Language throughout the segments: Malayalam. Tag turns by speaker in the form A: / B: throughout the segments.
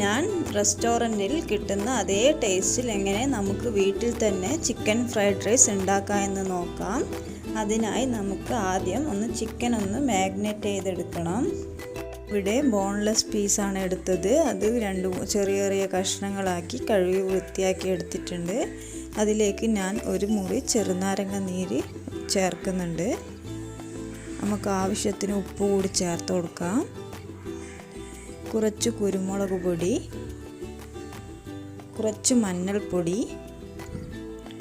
A: ഞാൻ റെസ്റ്റോറൻറ്റിൽ കിട്ടുന്ന അതേ ടേസ്റ്റിൽ എങ്ങനെ നമുക്ക് വീട്ടിൽ തന്നെ ചിക്കൻ ഫ്രൈഡ് റൈസ് ഉണ്ടാക്കാമെന്ന് നോക്കാം. അതിനായി നമുക്ക് ആദ്യം ചിക്കൻ മാഗ്നേറ്റ് ചെയ്തെടുക്കണം. ഇവിടെ ബോൺലെസ് പീസാണ് എടുത്തത്. അത് ചെറിയ ചെറിയ കഷ്ണങ്ങളാക്കി കഴുകി വൃത്തിയാക്കി എടുത്തിട്ടുണ്ട്. അതിലേക്ക് ഞാൻ ഒരു മുറി ചെറുനാരങ്ങ നീര് ചേർക്കുന്നുണ്ട്. നമുക്ക് ആവശ്യത്തിന് ഉപ്പ് കൂടി ചേർത്ത് കൊടുക്കാം. കുറച്ച് കുരുമുളക് പൊടി, കുറച്ച് മഞ്ഞൾപ്പൊടി,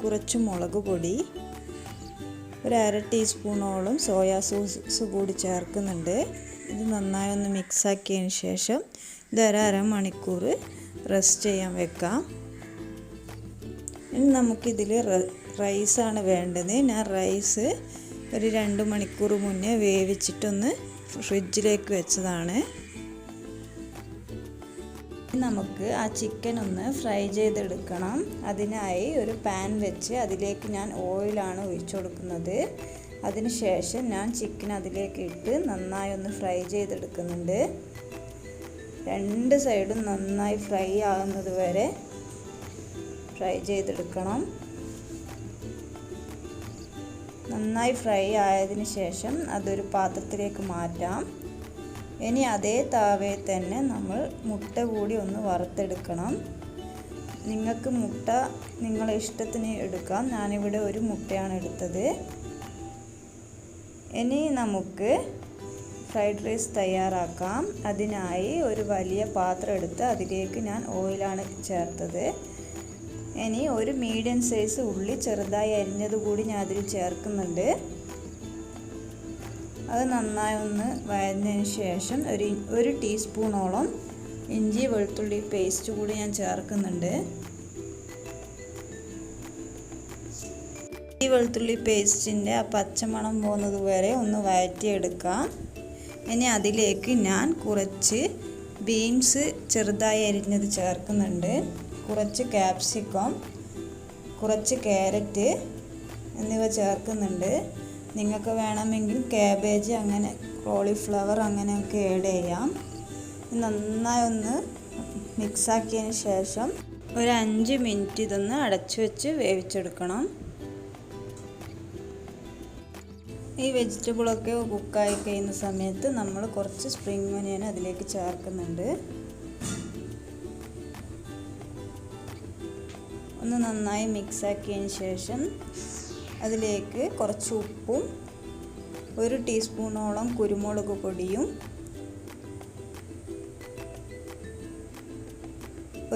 A: കുറച്ച് മുളക് പൊടി, ഒരു 1/2 ടീസ്പൂണോളം സോയാ സോസ് കൂടി ചേർക്കുന്നുണ്ട്. ഇത് നന്നായി മിക്സാക്കിയതിന് ശേഷം ഇത് അരമണിക്കൂർ റെസ്റ്റ് ചെയ്യാൻ വെക്കാം. ഇനി നമുക്കിതിൽ റൈസാണ് വേണ്ടത്. ഞാൻ റൈസ് ഒരു 2 മണിക്കൂർ മുന്നേ വേവിച്ചിട്ടൊന്ന് ഫ്രിഡ്ജിലേക്ക് വെച്ചതാണ്. നമുക്ക് ആ ചിക്കൻ ഫ്രൈ ചെയ്തെടുക്കണം. അതിനായി ഒരു പാൻ വെച്ച് അതിലേക്ക് ഞാൻ ഓയിലാണ് ഒഴിച്ചു കൊടുക്കുന്നത്. അതിനുശേഷം ഞാൻ ചിക്കൻ അതിലേക്ക് ഇട്ട് നന്നായി ഫ്രൈ ചെയ്തെടുക്കുന്നുണ്ട്. 2 സൈഡും നന്നായി ഫ്രൈ ആകുന്നത് വരെ ഫ്രൈ ചെയ്തെടുക്കണം. നന്നായി ഫ്രൈ ആയതിനു ശേഷം അതൊരു പാത്രത്തിലേക്ക് മാറ്റാം. ഇനി അതേ താവയിൽ തന്നെ നമ്മൾ മുട്ട കൂടി വറുത്തെടുക്കണം. നിങ്ങൾക്ക് മുട്ട നിങ്ങളെ ഇഷ്ടത്തിന് എടുക്കാം. ഞാനിവിടെ ഒരു മുട്ടയാണ് എടുത്തത്. ഇനി നമുക്ക് ഫ്രൈഡ് റൈസ് തയ്യാറാക്കാം. അതിനായി ഒരു വലിയ പാത്രം എടുത്ത് അതിലേക്ക് ഞാൻ ഓയിലാണ് ചേർത്തത്. ഇനി ഒരു മീഡിയം സൈസ് ഉള്ളി ചെറുതായി അരിഞ്ഞത് കൂടി ഞാൻ അതിൽ ചേർക്കുന്നുണ്ട്. അത് നന്നായി വഴന്നതിന് ശേഷം ഒരു ടീസ്പൂണോളം ഇഞ്ചി വെളുത്തുള്ളി പേസ്റ്റ് കൂടി ഞാൻ ചേർക്കുന്നുണ്ട്. ഇഞ്ചി വെളുത്തുള്ളി പേസ്റ്റിൻ്റെ ആ പച്ചമണം പോകുന്നത് വരെ വഴറ്റിയെടുക്കാം. ഇനി അതിലേക്ക് ഞാൻ കുറച്ച് ബീൻസ് ചെറുതായി അരിഞ്ഞത് ചേർക്കുന്നുണ്ട്. കുറച്ച് ക്യാപ്സിക്കം, കുറച്ച് ക്യാരറ്റ് എന്നിവ ചേർക്കുന്നുണ്ട്. നിങ്ങൾക്ക് വേണമെങ്കിൽ കാബേജ്, അങ്ങനെ കോളിഫ്ലവർ അങ്ങനെയൊക്കെ ആഡ് ചെയ്യാം. നന്നായി മിക്സാക്കിയതിന് ശേഷം ഒരു 5 മിനിറ്റ് അടച്ചു വെച്ച് വേവിച്ചെടുക്കണം. ഈ വെജിറ്റബിളൊക്കെ കുക്കായി കഴിയുന്ന സമയത്ത് നമ്മൾ കുറച്ച് സ്പ്രിംഗ് ഒനിയൻ അതിലേക്ക് ചേർക്കുന്നുണ്ട്. നന്നായി മിക്സാക്കിയതിന് ശേഷം അതിലേക്ക് കുറച്ച് ഉപ്പും 1 ടീസ്പൂണോളം കുരുമുളക് പൊടിയും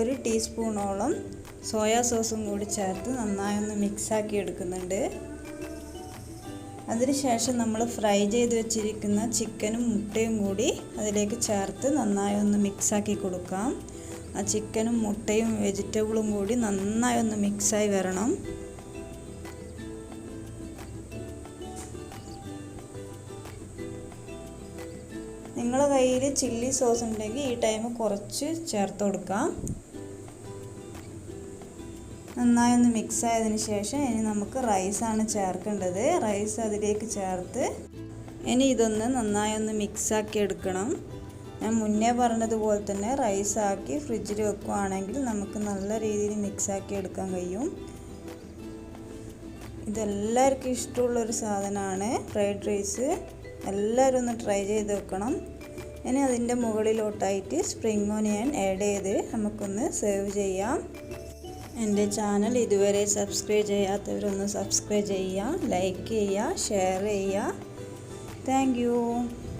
A: 1 ടീസ്പൂണോളം സോയാ സോസും കൂടി ചേർത്ത് നന്നായി മിക്സാക്കി എടുക്കുന്നുണ്ട്. അതിനുശേഷം നമ്മൾ ഫ്രൈ ചെയ്ത് വെച്ചിരിക്കുന്ന ചിക്കനും മുട്ടയും കൂടി അതിലേക്ക് ചേർത്ത് നന്നായി മിക്സാക്കി കൊടുക്കാം. ആ ചിക്കനും മുട്ടയും വെജിറ്റബിളും കൂടി നന്നായി മിക്സായി വരണം. നിങ്ങളുടെ കയ്യിൽ ചില്ലി സോസ് ഉണ്ടെങ്കിൽ ഈ ടൈം കുറച്ച് ചേർത്ത് കൊടുക്കാം. നന്നായി മിക്സ് ആയതിനു ശേഷം ഇനി നമുക്ക് റൈസാണ് ചേർക്കേണ്ടത്. റൈസ് അതിലേക്ക് ചേർത്ത് ഇനി നന്നായി മിക്സാക്കി എടുക്കണം. ഞാൻ മുന്നേ പറഞ്ഞതുപോലെ തന്നെ റൈസാക്കി ഫ്രിഡ്ജിൽ വെക്കുകയാണെങ്കിൽ നമുക്ക് നല്ല രീതിയിൽ മിക്സാക്കി എടുക്കാൻ കഴിയും. ഇതെല്ലാവർക്കും ഇഷ്ടമുള്ളൊരു സാധനമാണ് ഫ്രൈഡ് റൈസ്. എല്ലാവരും ട്രൈ ചെയ്ത് വെക്കണം. ഇനി അതിൻ്റെ മുകളിലോട്ടായിട്ട് സ്പ്രിംഗ് ഓനിയൻ ആഡ് ചെയ്ത് നമുക്കൊന്ന് സെർവ് ചെയ്യാം. എൻ്റെ ചാനൽ ഇതുവരെ സബ്സ്ക്രൈബ് ചെയ്യാത്തവരൊന്ന് സബ്സ്ക്രൈബ് ചെയ്യുക, ലൈക്ക് ചെയ്യുക, ഷെയർ ചെയ്യുക. Thank you.